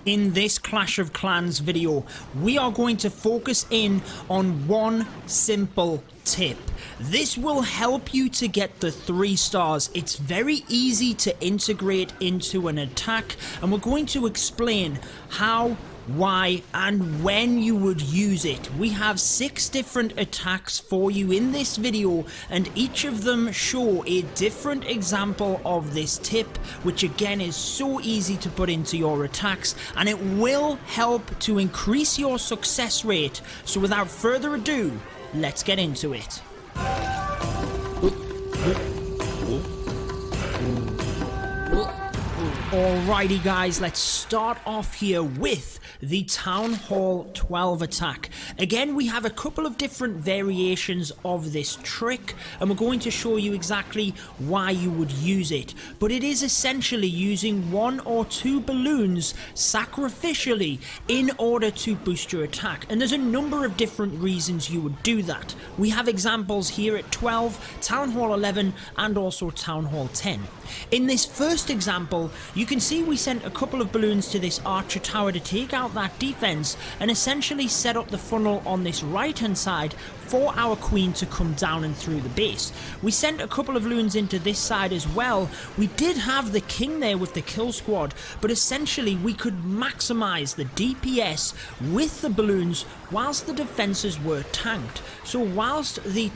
In this Clash of Clans video, we are going to focus in on one simple tip. This will help you to get the 3 stars. It's very easy to integrate into an attack, and we're going to explain how, why, and when you would use it. We have 6 different attacks for you in this video, and each of them show a different example of this tip, which again is so easy to put into your attacks, and it will help to increase your success rate. So without further ado, let's get into it. Alrighty guys, let's start off here with the Townhall 12 attack. Again, we have a couple of different variations of this trick, and we're going to show you exactly why you would use it. But it is essentially using 1 or 2 balloons sacrificially in order to boost your attack. And there's a number of different reasons you would do that. We have examples here at 12, Townhall 11, and also Townhall 10. In this first example, you can see we sent a couple of balloons to this archer tower to take out that defense and essentially set up the funnel on this right hand side for our queen to come down and through the base. We sent a couple of balloons into this side as well. We did have the king there with the kill squad, but essentially we could maximize the DPS with the balloons whilst the defenses were tanked. So whilst the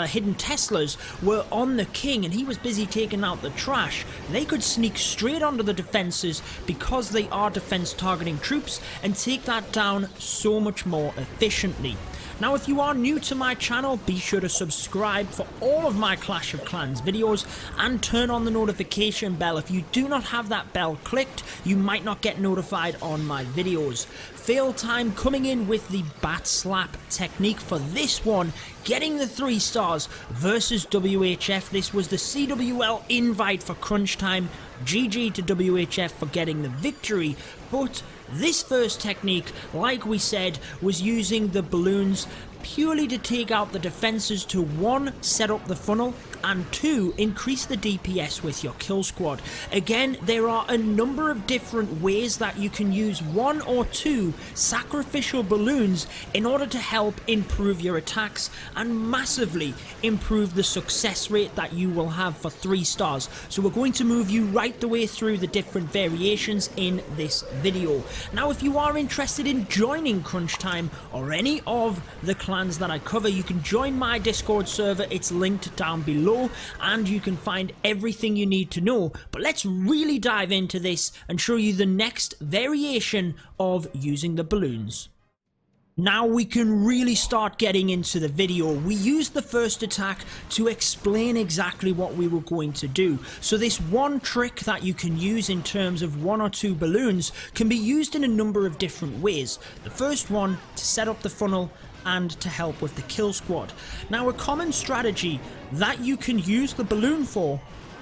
hidden Teslas were on the king and he was busy taking out the trash, they could sneak straight onto the defenses because they are defense targeting troops and take that down so much more efficiently. Now, if you are new to my channel, be sure to subscribe for all of my Clash of Clans videos and turn on the notification bell. If you do not have that bell clicked, you might not get notified on my videos. Fail time coming in with the bat slap technique for this one, getting the 3 stars versus WHF. This was the CWL invite for crunch time. GG to WHF for getting the victory, but this first technique, like we said, was using the balloons purely to take out the defenses to 1, set up the funnel, and 2, increase the DPS with your kill squad. Again, there are a number of different ways that you can use 1 or 2 sacrificial balloons in order to help improve your attacks and massively improve the success rate that you will have for 3 stars. So we're going to move you right the way through the different variations in this video. Now, if you are interested in joining Crunch Time or any of the clans that I cover, you can join my Discord server. It's linked down below, and you can find everything you need to know. But let's really dive into this and show you the next variation of using the balloons. Now we can really start getting into the video. We used the first attack to explain exactly what we were going to do. So this one trick that you can use in terms of 1 or 2 balloons can be used in a number of different ways. The first one, to set up the funnel and to help with the kill squad. Now, a common strategy that you can use the balloon for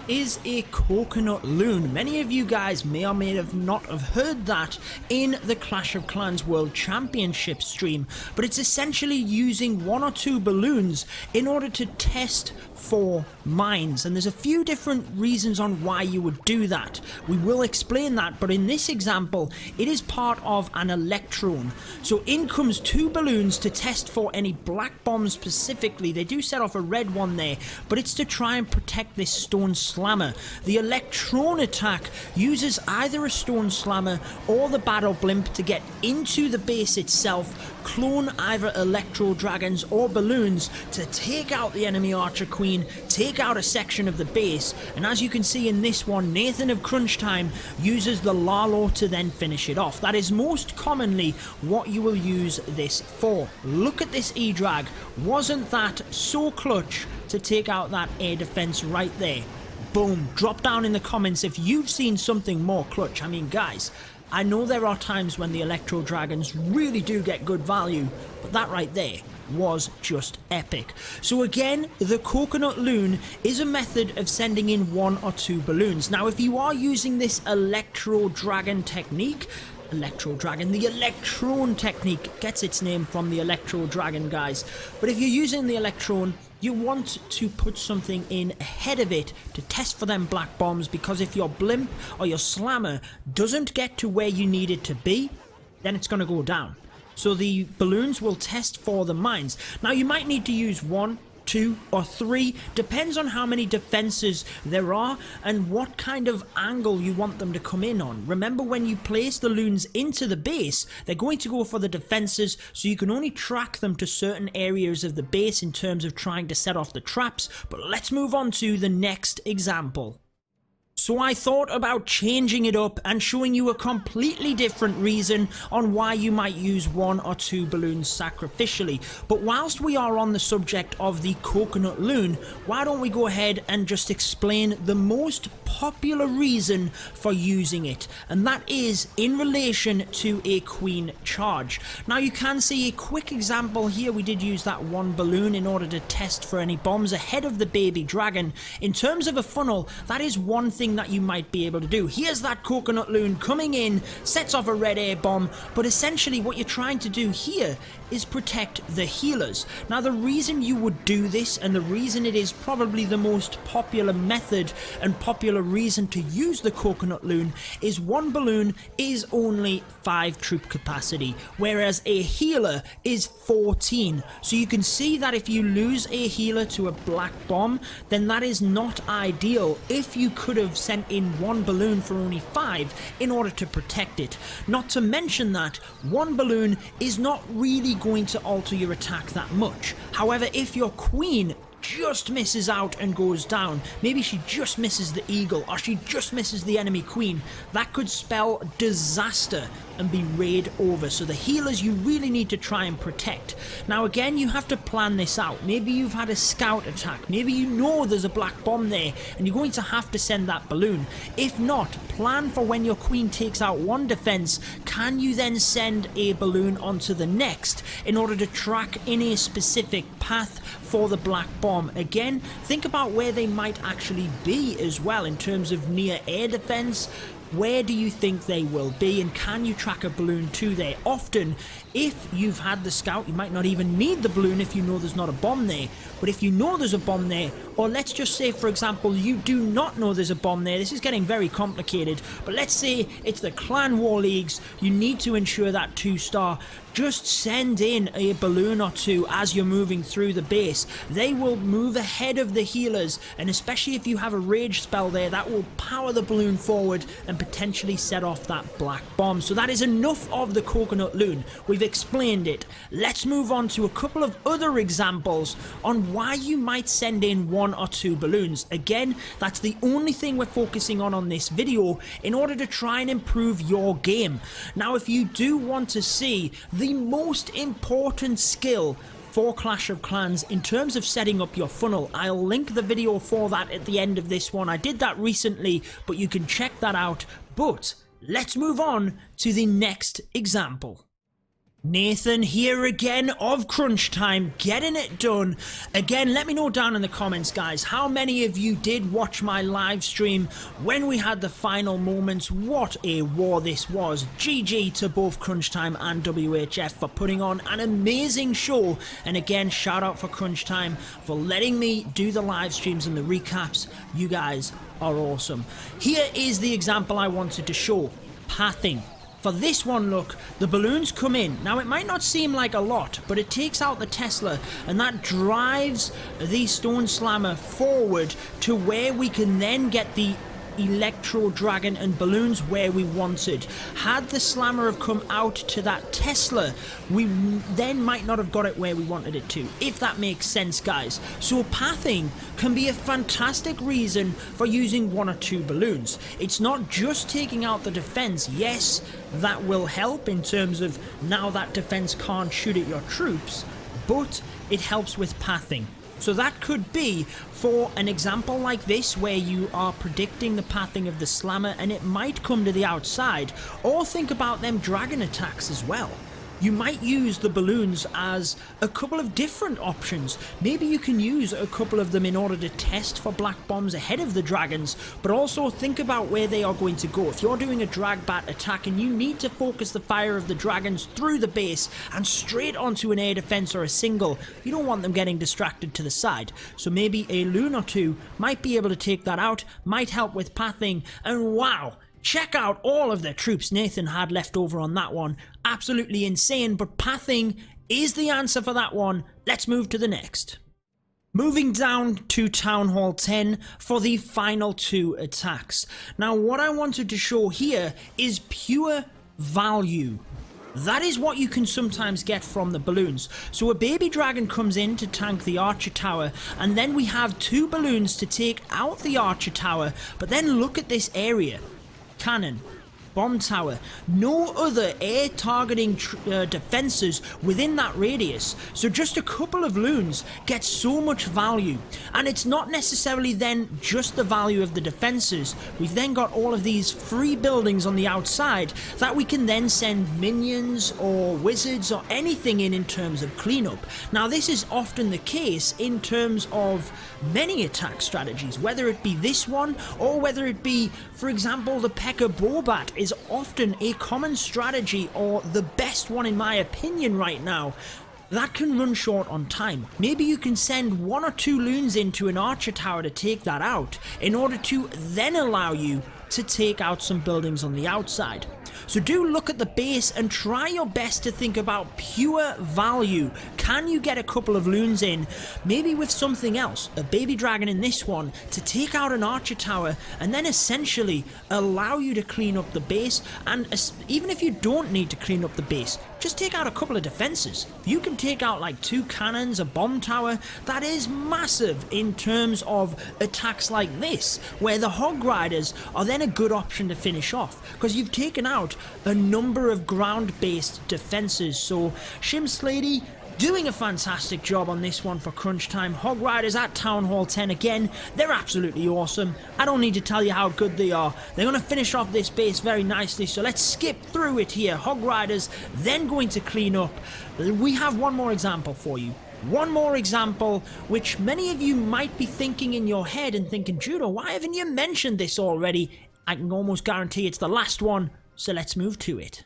is a coconut loon. Many of you guys may or may have not have heard that in the Clash of Clans World Championship stream, but it's essentially using 1 or 2 balloons in order to test for mines, and there's a few different reasons on why you would do that. We will explain that, but in this example it is part of an Electron. So in comes 2 balloons to test for any black bombs specifically. They do set off a red one there, but it's to try and protect this stone slammer. The Electron Attack uses either a stone slammer or the battle blimp to get into the base itself, clone either electro dragons or balloons to take out the enemy archer queen, take out a section of the base, and as you can see in this one, Nathan of Crunch Time uses the Lalo to then finish it off. That is most commonly what you will use this for. Look at this E-drag. Wasn't that so clutch to take out that air defense right there? Boom. Drop down in the comments if you've seen something more clutch. I mean, guys, I know there are times when the Electro Dragons really do get good value, but that right there was just epic. So again, the coconut loon is a method of sending in 1 or 2 balloons. Now, if you are using this Electro Dragon technique, Electro Dragon. The Electron technique gets its name from the Electro Dragon, guys. But if you're using the Electron, you want to put something in ahead of it to test for them black bombs, because if your blimp or your slammer doesn't get to where you need it to be, then it's going to go down. So the balloons will test for the mines. Now you might need to use 1, 2 or 3, depends on how many defenses there are and what kind of angle you want them to come in on. Remember, when you place the loons into the base, they're going to go for the defenses, so you can only track them to certain areas of the base in terms of trying to set off the traps. But let's move on to the next example. So I thought about changing it up and showing you a completely different reason on why you might use 1 or 2 balloons sacrificially. But whilst we are on the subject of the coconut loon, why don't we go ahead and just explain the most popular reason for using it, and that is in relation to a queen charge. Now you can see a quick example here. We did use that 1 balloon in order to test for any bombs ahead of the baby dragon. In terms of a funnel, that is one thing that you might be able to do. Here's that coconut loon coming in, sets off a red air bomb, but essentially what you're trying to do here is protect the healers. Now the reason you would do this, and the reason it is probably the most popular method and popular reason to use the coconut loon, is 1 balloon is only 5 troop capacity, whereas a healer is 14. So you can see that if you lose a healer to a black bomb, then that is not ideal if you could have sent in 1 balloon for only 5 in order to protect it. Not to mention that 1 balloon is not really going to alter your attack that much. However, if your queen just misses out and goes down, maybe she just misses the eagle or she just misses the enemy queen, that could spell disaster and be raid over. So the healers you really need to try and protect. Now again, you have to plan this out. Maybe you've had a scout attack, maybe you know there's a black bomb there and you're going to have to send that balloon. If not, plan for when your queen takes out 1 defense, can you then send a balloon onto the next in order to track in a specific path for the black bomb. Again, think about where they might actually be as well in terms of near air defense. Where do you think they will be, and can you track a balloon to there? Often, if you've had the scout, you might not even need the balloon if you know there's not a bomb there. But if you know there's a bomb there, or let's just say, for example, you do not know there's a bomb there, this is getting very complicated, but let's say it's the clan war leagues, you need to ensure that 2-star, just send in a balloon or 2 as you're moving through the base. They will move ahead of the healers, and especially if you have a rage spell there, that will power the balloon forward and potentially set off that black bomb. So that is enough of the coconut loon. We've explained it. Let's move on to a couple of other examples on why you might send in 1 or 2 balloons. Again, that's the only thing we're focusing on this video in order to try and improve your game. Now, if you do want to see the most important skill for Clash of Clans in terms of setting up your funnel, I'll link the video for that at the end of this one. I did that recently, but you can check that out. But let's move on to the next example. Nathan here again of Crunch Time, getting it done. Again, let me know down in the comments, guys, how many of you did watch my live stream when we had the final moments. What a war this was. GG to both Crunch Time and WHF for putting on an amazing show. And again, shout out for Crunch Time for letting me do the live streams and the recaps. You guys are awesome. Here is the example I wanted to show. Pathing. For this one, look, the balloons come in. Now, it might not seem like a lot, but it takes out the Tesla, and that drives the Stone Slammer forward to where we can then get the Electro Dragon and balloons where we wanted. Had the Slammer have come out to that Tesla, we then might not have got it where we wanted it to, if that makes sense, guys. So pathing can be a fantastic reason for using 1 or 2 balloons. It's not just taking out the defense. Yes, that will help in terms of now that defense can't shoot at your troops, but it helps with pathing. So that could be for an example like this where you are predicting the pathing of the Slammer and it might come to the outside, or think about them dragon attacks as well. you might use the balloons as a couple of different options. Maybe you can use a couple of them in order to test for black bombs ahead of the dragons, but also think about where they are going to go. If you're doing a drag bat attack and you need to focus the fire of the dragons through the base and straight onto an air defense or a single, you don't want them getting distracted to the side. So maybe a loon or two might be able to take that out, might help with pathing, and wow! Check out all of the troops Nathan had left over on that one. Absolutely insane, but pathing is the answer for that one. Let's move to the next. Moving down to Townhall 10 for the final two attacks. Now what I wanted to show here is pure value. That is what you can sometimes get from the balloons. So a baby dragon comes in to tank the archer tower, and then we have two balloons to take out the archer tower, but then look at this area. Cannon, bomb tower, no other air targeting defenses within that radius, so just a couple of loons get so much value. And it's not necessarily then just the value of the defenses. We've then got all of these free buildings on the outside that we can then send minions or wizards or anything in terms of cleanup. Now this is often the case in terms of many attack strategies, whether it be this one or whether it be, for example, the P.E.K.K.A. Bobat is often a common strategy, or the best one in my opinion right now, that can run short on time. Maybe you can send one or two loons into an archer tower to take that out in order to then allow you to take out some buildings on the outside. So do look at the base and try your best to think about pure value. Can you get a couple of loons in, maybe with something else, a baby dragon in this one, to take out an archer tower and then essentially allow you to clean up the base? And even if you don't need to clean up the base, just take out a couple of defenses. You can take out like two cannons, a bomb tower. That is massive in terms of attacks like this, where the hog riders are then a good option to finish off, because you've taken out a number of ground-based defenses. So Shim's Lady doing a fantastic job on this one for crunch time. Hog riders at Townhall 10 again, they're absolutely awesome. I don't need to tell you how good they are. They're going to finish off this base very nicely, so let's skip through it here. Hog riders then going to clean up. We have one more example for you. One more example, which many of you might be thinking in your head and thinking, Judo, why haven't you mentioned this already? I can almost guarantee it's the last one, so let's move to it.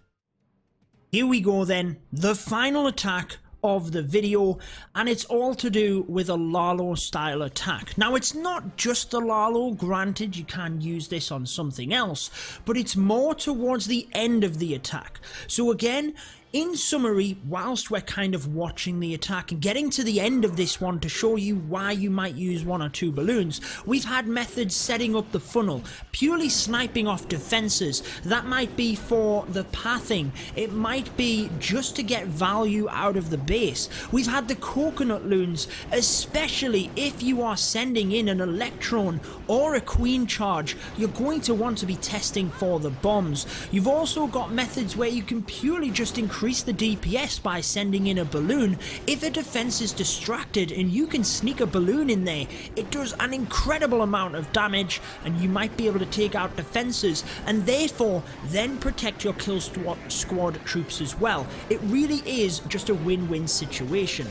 Here we go then, the final attack of the video, and it's all to do with a Lalo style attack. Now it's not just the Lalo, granted you can use this on something else, but it's more towards the end of the attack. So again, in summary, whilst we're kind of watching the attack and getting to the end of this one to show you why you might use one or two balloons, we've had methods setting up the funnel, purely sniping off defenses. That might be for the pathing, it might be just to get value out of the base. We've had the coconut loons, especially if you are sending in an Electron or a Queen charge, you're going to want to be testing for the bombs. You've also got methods where you can purely just increase the DPS by sending in a balloon. If a defense is distracted and you can sneak a balloon in there, it does an incredible amount of damage and you might be able to take out defenses and therefore then protect your kill squad troops as well. It really is just a win-win situation.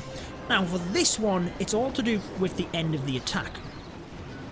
Now for this one, it's all to do with the end of the attack.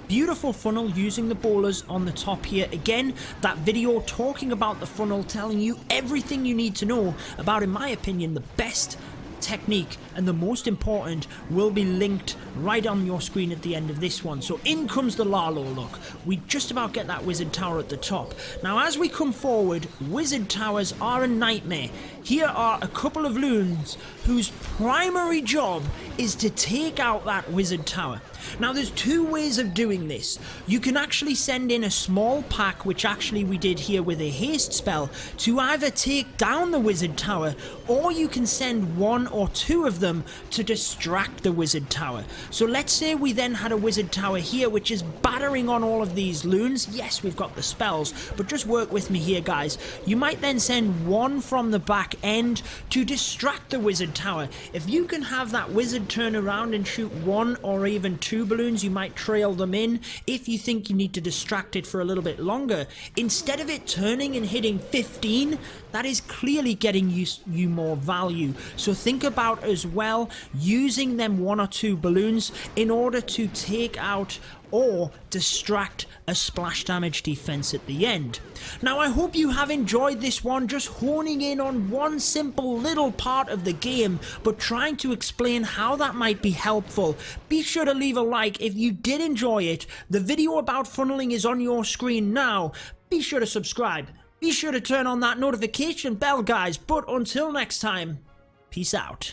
Beautiful funnel using the bowlers on the top here. Again, that video talking about the funnel, telling you everything you need to know about, in my opinion, the best technique and the most important, will be linked right on your screen at the end of this one. So in comes the Lalo look. We just about get that wizard tower at the top. Now as we come forward, wizard towers are a nightmare. Here are a couple of loons whose primary job is to take out that wizard tower. Now there's two ways of doing this. You can actually send in a small pack, which actually we did here with a haste spell, to either take down the wizard tower, or you can send one or two of them to distract the wizard tower. So let's say we then had a wizard tower here which is battering on all of these loons. Yes, we've got the spells, but just work with me here, guys. You might then send one from the back end to distract the wizard tower. If you can have that wizard turn around and shoot one or even two balloons, you might trail them in if you think you need to distract it for a little bit longer. Instead of it turning and hitting 15, that is clearly getting you more value. So think about as well using them one or two balloons in order to take out or distract a splash damage defense at the end. Now I hope you have enjoyed this one, just honing in on one simple little part of the game, but trying to explain how that might be helpful. Be sure to leave a like if you did enjoy it. The video about funneling is on your screen now. Be sure to subscribe. Be sure to turn on that notification bell, guys. But until next time, peace out.